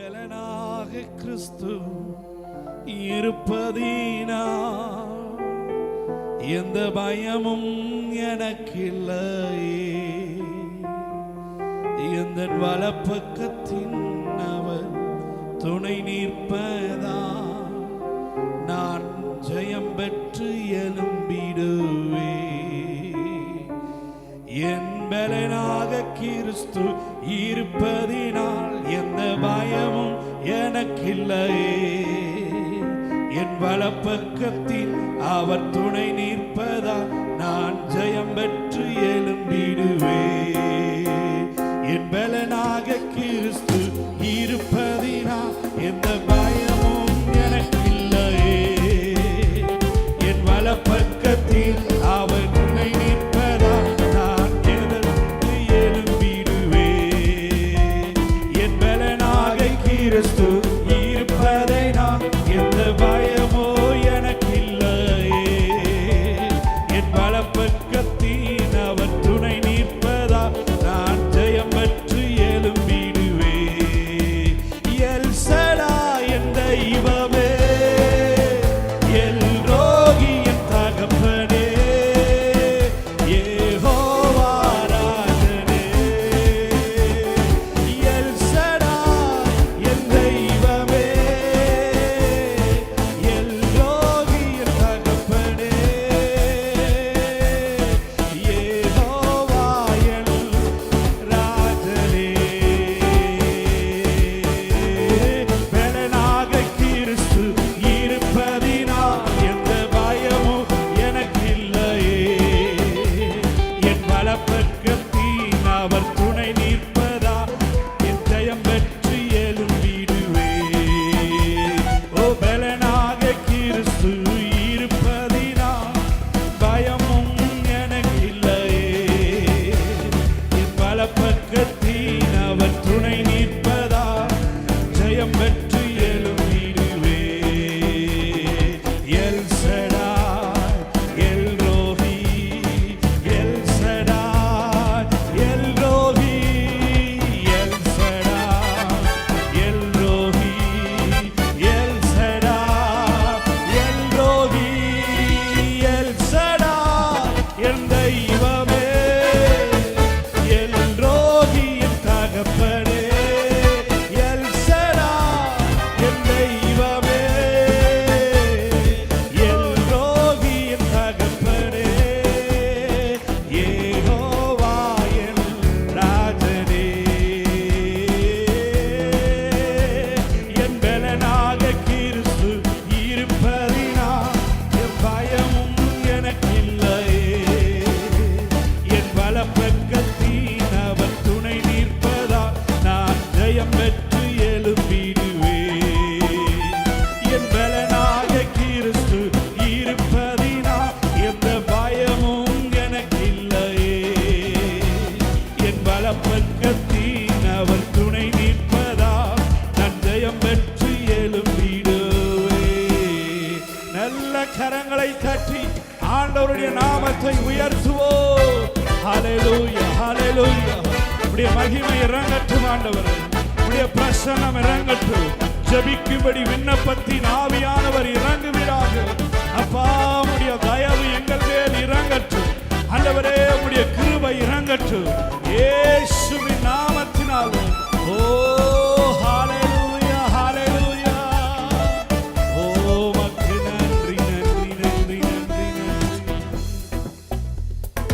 பலனாக கிறிஸ்து இருப்பதினா எந்த பயமும் எனக்கில்லையே. எந்த வலப்பக்கத்தின் அவர் துணை நிற்பதா நான் ஜெயம் பெற்று எழும்பிடுவே. என் பலனாக கிறிஸ்து இருப்பதினால் எந்த பயமும் எனக்கில்லையே. என் வலப்பக்கத்தில் அவர் துணை நிற்பதால் நான் ஜெயம் பெற்று எழும்பிடுவே. என் பலனாக கிறிஸ்து இருப்பதினால் எந்த பயமும் எனக்கில்லையே. என் வலப்பக்கத்தில் அவர் துணை நிற்பதால் நான் எழுந்து எழும்பிடுவே. என் பலனாக கிறிஸ்து இருப்பதை நான் எந்த பயமோ எனக்கில்லையே. என் வலப்பக்கத்தில் அவர் துணை நிற்பதால் நான் ஜெயம் பெற்று எழும்பிடுவே. எல் சடா என் தெய்வமே, எல் ரோகி என் தகப்பனே, யெகோவா ராஜனே. எல் சடா என் தெய்வமே, எல் ரோகி என் தகப்பனே, யெகோவா என் ராஜனே. பலனாக கிறிஸ்து இருப்பதினால் எந்த பயமும் எனக்கில்லையே. என் வலப்பக்கத்தில் அவர் துணை நிற்பதா என் ஜெயம் பெற்று எழும்பிடுவே. ஓ பலனாக கிறிஸ்து இருப்பதினால் பயமும் எனக்கில்லையே. என் வலப்பக்கத்தில் அவர் துணை நிற்பதா ஜெயம் பெற்று எழும்பிடுவே. El Shaddai El Roi, El Shaddai El Roi, El Shaddai El Roi, El Shaddai El Roi, El Shaddai என் தெய்வமே, எல் ரோஹி என் தகப்பனே, எல் சடாய் என் தெய்வமே, எல் ரோஹி என் தகப்பனே, யெகோவா என் ராஜனே. என் பலனாக கிறிஸ்து இருப்பதினால் என் பயமும் எனக்கில்லையே. என் வலப்பக்கத்தில் அவர் துணை நிற்பதால் நான் ஜெயம் பெற்று எழும்பிடுவே. என் பலனாக கிறிஸ்து இருப்பதினால் எந்த பயமும் எனக்கில்லையே. என் வலப்பக்கத்தில் அவர் துணை நிற்பதால் நான் ஜெயம் பெற்று எழும்பிடுவே. நல்ல கரங்களை தட்டி ஆண்டவருடைய நாமத்தை உயர்த்துவோம். ஹல்லேலூயா, ஹல்லேலூயா. உம்முடைய மகிமை இறங்கட்டும் ஆண்டவரே, உம்முடைய பிரசன்னம் இறங்கட்டும். ஜெபிக்கும்படி விண்ணப்பத்தின் ஆவியானவர் இறங்குவீராக. அப்பா உம்முடைய தயவு எங்கள் மேல் இறங்கட்டும் ஆண்டவரே. உம்முடைய கிருபை இறங்கட்டும் இயேசுவின் நாமத்தினால். ஓ ஹல்லேலூயா, ஹல்லேலூயா. ஓ உமக்கு நன்றி, நன்றி, நன்றி, நன்றி, நன்றி.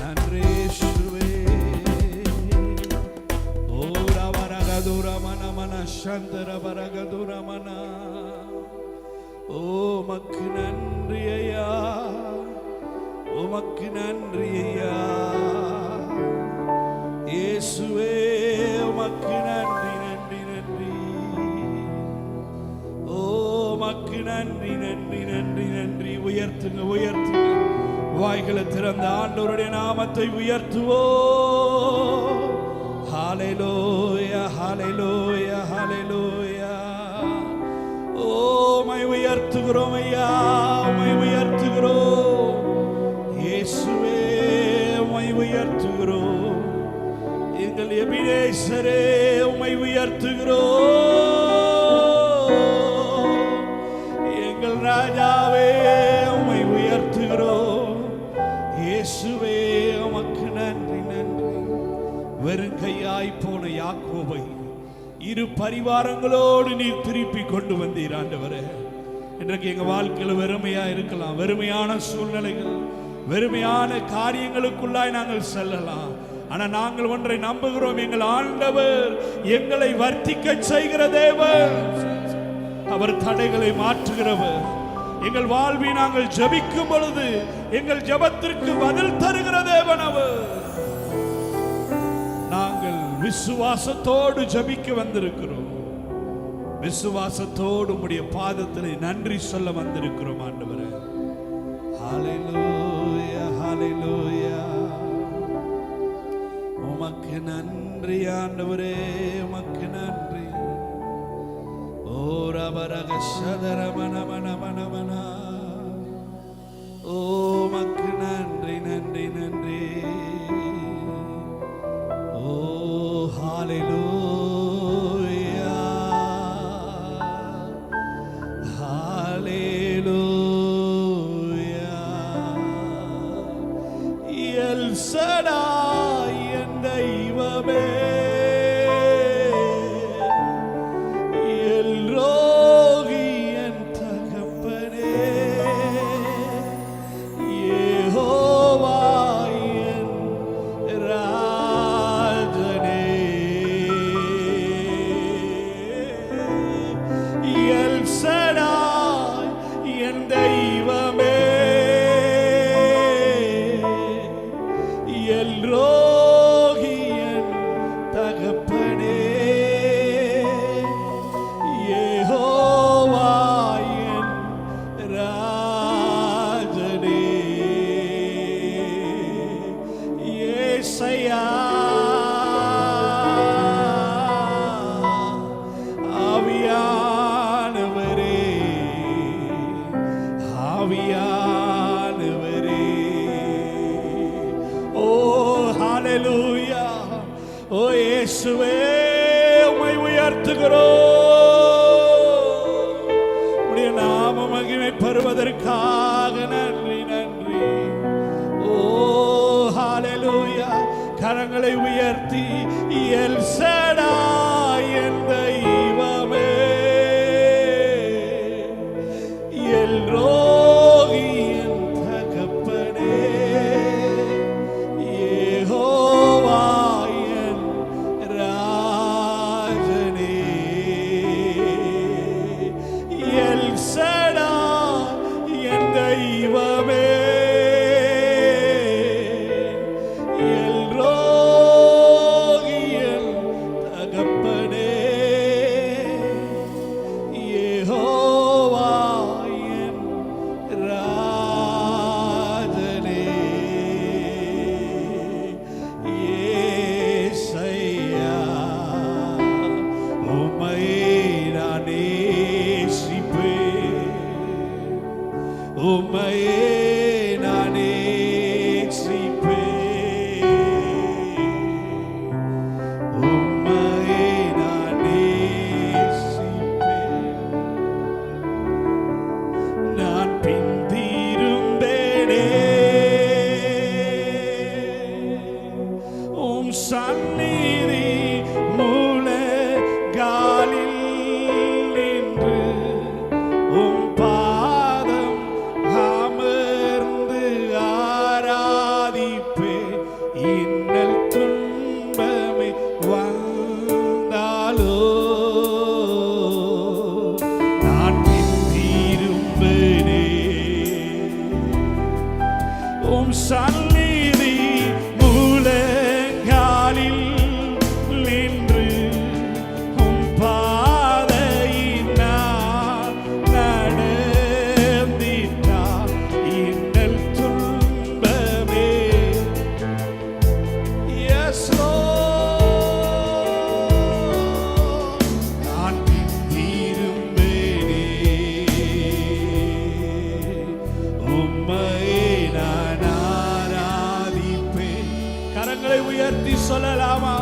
நன்றி இயேசுவே. ஓ ரவரகதுர மன மன சந்தர வரகதுர மன. ஓ உமக்கு நன்றி ஐயா, உமக்கு நன்றி ஐயா. இயேசுவே உமக்கு நன்றி, நன்றி, நன்றி. ஓ உமக்கு நன்றி, நன்றி, நன்றி, நன்றி. உயர்த்துங்க, உயர்த்துங்க. வாய்களை திறந்த ஆண்டவருடைய நாமத்தை உயர்த்துவோம். ஹல்லேலூயா, ஹல்லேலூயா, ஹல்லேலூயா. ஓ உம்மை உயர்த்துகிறோம் ஐயா, உம்மை உயர்த்துகிறோம் இயேசுவே, உம்மை உயர்த்துகிறோம். எங்கள் எபினேசரே உம்மை உயர்த்துகிறோம். இரு பரிவாரங்களோடு நீர் திருப்பி கொண்டு வந்தீர் ஆண்டவரே. இன்றைக்கு எங்க வாழ்க்கையில் வெறுமையா இருக்கலாம், வெறுமையான சூழ்நிலைகள், வெறுமையான காரியங்களுக்குள்ளாய் நாங்கள் செல்லலாம். ஆனா நாங்கள் ஒன்றை நம்புகிறோம், எங்கள் ஆண்டவர் எங்களை வர்த்திக்க செய்கிற தேவன். அவர் தடைகளை மாற்றுகிறவர். எங்கள் வாழ்வை நாங்கள் ஜெபிக்கும் பொழுது எங்கள் ஜெபத்திற்கு பதில் தருகிற தேவன் அவர். நாங்கள் விசுவாசத்தோடு ஜெபிக்க வந்திருக்கிறோம். விசுவாசத்தோடு உம்முடைய பாதத்திலே நன்றி சொல்ல வந்திருக்கிறோம் ஆண்டவரே. ஹல்லேலூயா, ஹல்லேலூயா. உமக்கு நன்றி ஆண்டவரே, உமக்கு நன்றி. ஓ ரபரக சதர மன மன மன மன. ஓ உமக்கு நன்றி, நன்றி, நன்றி. ஓ ஹல்லேலூயா, ஹல்லேலூயா. எல் சடாய் என் தெய்வமே, எல் ரோகி என் தகப்பனே, யெகோவா என் ராஜனே. எல் சடாய் என் தெய்வமே, எல் ரோகி என் தகப்பனே, யெகோவா என் ராஜனே. யேசையா, ஆவியானவரே, ஆவியானவரே. ஓ ஹல்லேலூயா. ஓ இயேசுவே, உம்மை உயர்த்துகிறோம். உம்முடைய நாம மகிமை பெறுவதற்காக நன்றி, நன்றி. ஓ ஹல்லேலூயா. கரங்களை உயர்த்தி எல் சடாய் என் தெய்வமே, எல் ரோகி என் தகப்பனே, யெகோவா என் ராஜனே. எல் சடாய் என் தெய்வமே, எல் ரோகி என் தகப்பனே, யெகோவா என் ராஜனே. யேசையா, உம்மை நான் நேசிப்பேன், உம்மையே நான் நேசிப்பேன், உம்மையே நான் நேசிப்பேன். நான் பின்திரும்பேனே, உம் சந்நிதி முழங்காலில் நின்று உம் பாதம் அமர்ந்து ஆராதிப்பேன். இன்னல் துன்பமே வந்தாலோ நான் பின்திரும்பேனே, உம் சந்நிதி முழங்காலில் நின்று உம் பாதையினால் நடந்திட்டால் இன்னல் துன்பமே. Yes, Lord. நான் பின்திரும்பேனே, உம்மையே நான் ஆராதிப்பேன். கரங்களை உயர்த்தி சொல்லலாமா?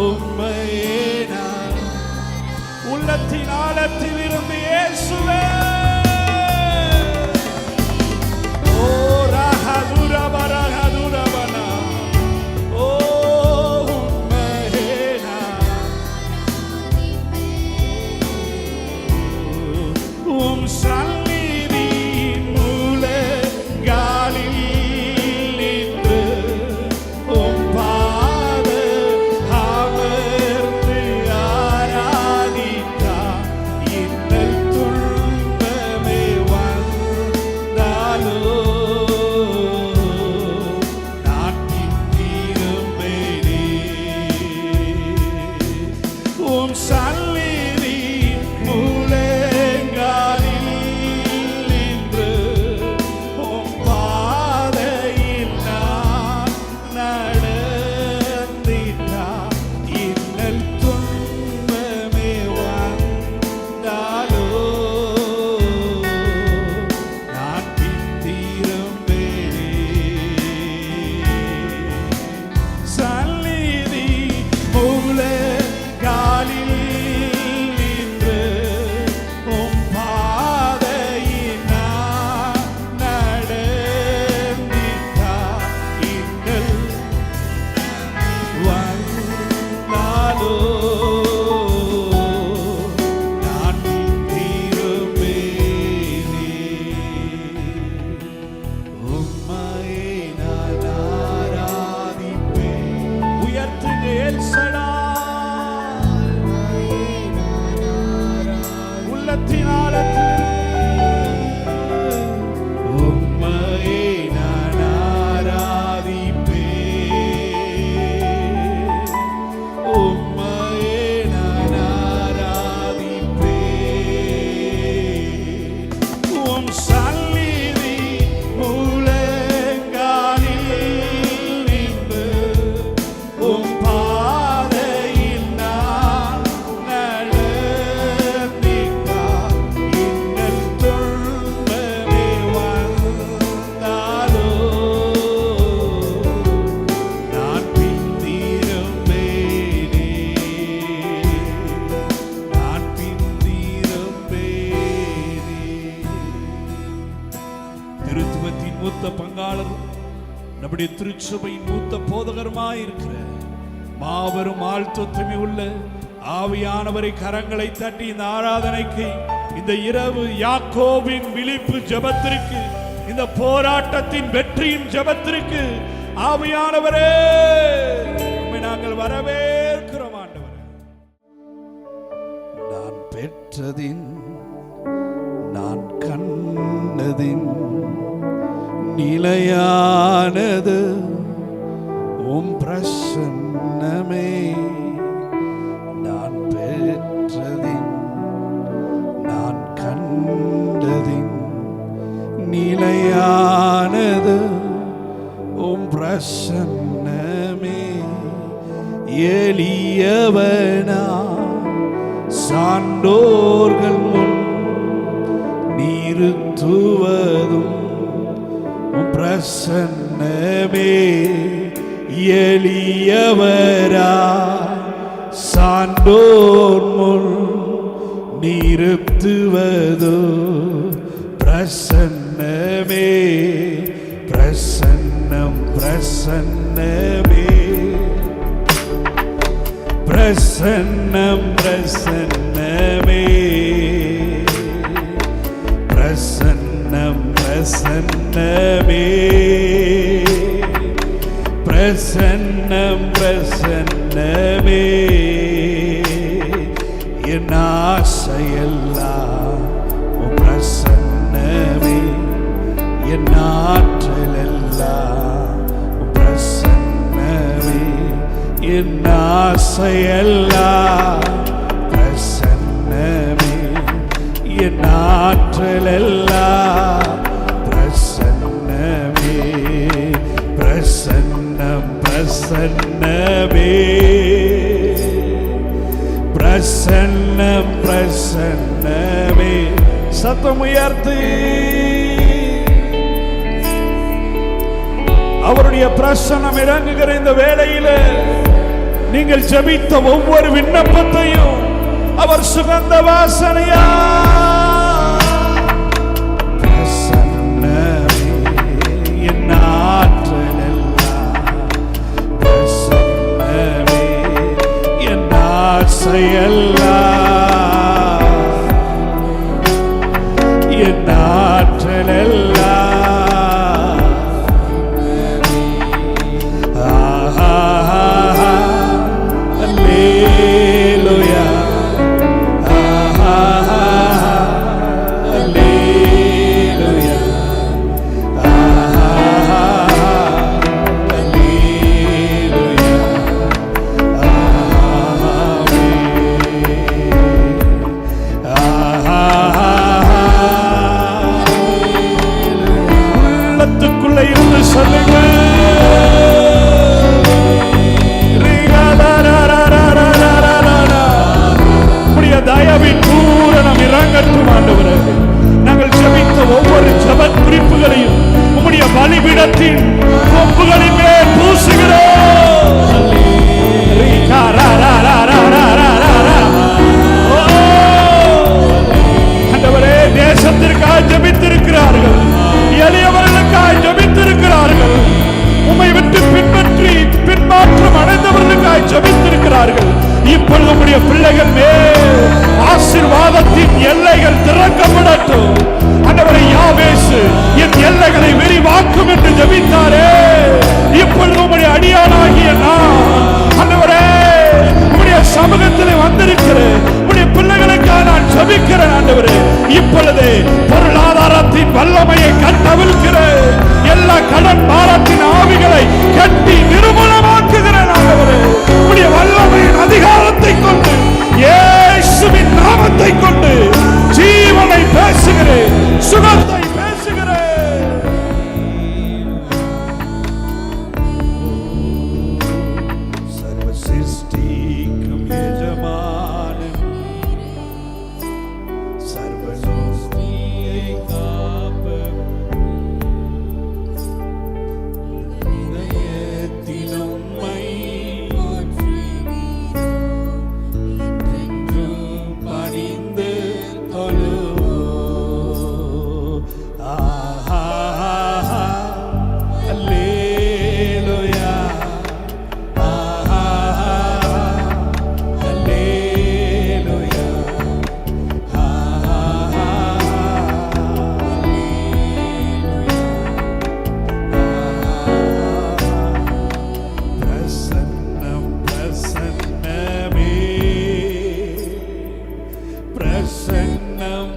உம்மையே நான் உள்ளத்தின் ஆழத்தில் இருந்து இயேசுவே. ஓ ரஹதுர பரஹதுர பனா. ஓ உம்மையே நான் ஒழுங்காளரும் நம்முடைய திருச்சபையின் மூத்த போதகருமாயிருக்கிற மாபெரும் ஆழ்த்தொத்துமை உள்ள ஆவியானவரை கரங்களை தட்டி இந்த ஆராதனைக்கு, இந்த இரவு யாக்கோபின் விழிப்பு ஜெபத்திற்கு, இந்த போராட்டத்தின் வெற்றியின் ஜெபத்திற்கு ஆவியானவரே உம்மை நாங்கள் வரவேற்கிறோம். ஆண்டவரே, நான் பெற்றதின் நான் கண்டதின் நிலையானது உம் பிரசன்னமே. நான் பெற்றதின் நான் கண்டதின் நிலையானது உம் பிரசன்னமே. எளியவனா சான்றோர்கள் முன் நிறுத்துவதும் பிரசன்னமே. எளியவரா சான்றோர் முன் நிறுத்துவதோ பிரசன்னமே. பிரசன்னம் பிரசன்னமே. பிரசன்னம் பிரசன்னமே. பிரசன்னம் பிரசன்னமே. பிரசன்னம் பிரசன்னமே. என் ஆசையெல்லாம் பிரசன்னமே. என் ஆற்றலெல்லாம் பிரசன்னமே. என் ஆசையெல்லாம் பிரசன்னமே. என் ஆற்றலெல்லாம் பிரசன்னமே. பிரசன்னம் பிரசன்னமே. பிரசன்னம் பிரசன்னமே. சத்தம் உயர்த்தி அவருடைய பிரசன்னம் இறங்குகிற இந்த வேளையில நீங்கள் ஜெபித்த ஒவ்வொரு விண்ணப்பத்தையும் அவர் சுகந்த வாசனையா பிரசன்னமே. என் ஆற்றலெல்லாம் பிரசன்னமே. என் ஆசையெல்லாம் என் ஆற்றலெல்லாம் தயவின் பூரணம் இறங்கட்டும். ஆண்டவரே, நாங்கள் ஜெபித்த ஒவ்வொரு ஜெப குறிப்புகளையும் உம்முடைய பலிபீடத்தின் கொம்புகளின் மேல் பூசுகிறோம். ஆண்டவரே, தேசத்திற்காக ஜெபித்திருக்கிறார்கள், எளியவர்களுக்காக ஜெபித்திருக்கிறார்கள், உம்மை விட்டு பின்மாற்றம் அடைந்தவர்களுக்காக ஜெபித்திருக்கிறார்கள். இப்பொழுது உம்முடைய பிள்ளைகள் மேல் ஆசீர்வாதத்தின் எல்லைகள் திறக்கப்படட்டும். ஆண்டவரே, யாவேசு என் எல்லைகளை விரிவாக்கும் என்று ஜெபித்தாரே, இப்பொழுது உம்முடைய அடியானாகிய நான் ஆண்டவரே உம்முடைய சமூகத்தில் வந்திருக்கிறேன். உம்முடைய பிள்ளைகளுக்காக நான் ஜெபிக்கிறேன். ஆண்டவரே, இப்பொழுது பொருளாதாரத்தின் வல்லமையை கட்டவிழ்கிறேன். எல்லா கடன் பாரத்தின் ஆவிகளை கட்டி நிர்மூலமாக்குகிறேன். ஆண்டவரே, உம்முடைய வல்லமையின் அதிகாரத்தை கொண்டு, இயேசுவின் நாமத்தை கொண்டு ஜீவனை பேசுகிறேன், சுகத்தை பேசுகிறேன். சர்வ சிருஷ்டிக்கும் எஜமானன், சர்வ சிருஷ்டியை காப்பவன், பிரசன்னம்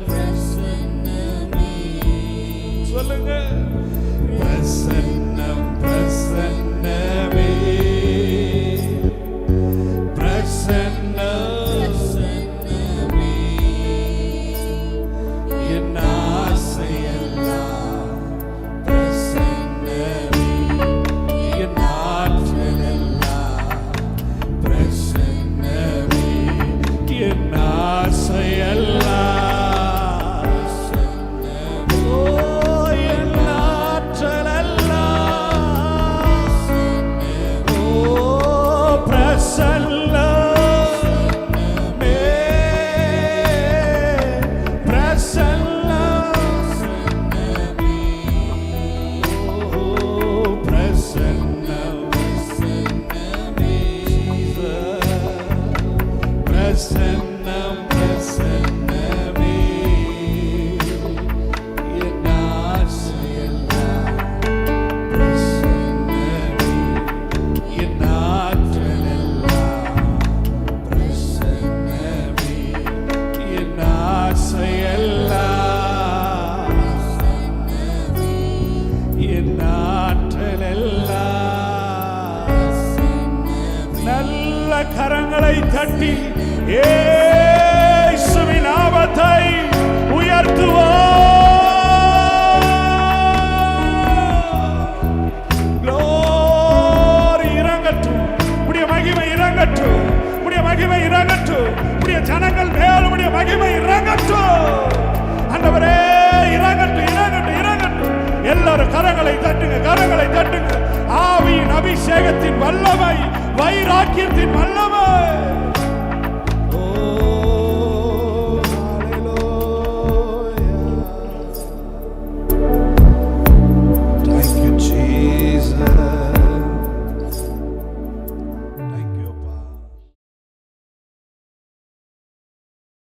சொல்லுங்க. பிரசன்னம் பிரசன்னமே பிரசன்னம் என் ஆசையெல்லாம் பிரசன்னமே என் ஆற்றலெல்லாம் பிரசன்னமே என் ஆசையெல்லாம் பிரசன்னம் பிரசன்னமே என் ஆசையெல்லாம் பிரசன்னமே என் ஆற்றலெல்லாம் பிரசன்னமே என் ஆசையெல்லாம் என் ஆற்றலெல்லாம் நல்ல கரங்களை தட்டி இயேசுவின் நாமத்தை உயர்த்துவோம். glory இறங்கட்டும், உடைய மகிமை இறங்கட்டும், உடைய மகிமை இறங்கட்டும், உடைய ஜனங்கள் மேல் உடைய மகிமை இறங்கட்டும். ஆண்டவரே இறங்கட்டும் இறங்கட்டும் இறங்கட்டும். எல்லாரும் கரங்களை தட்டுங்க, கரங்களை தட்டுங்க. ஆவியின் அபிஷேகத்தின் வல்லமை, வைராக்கியத்தின் வல்லமை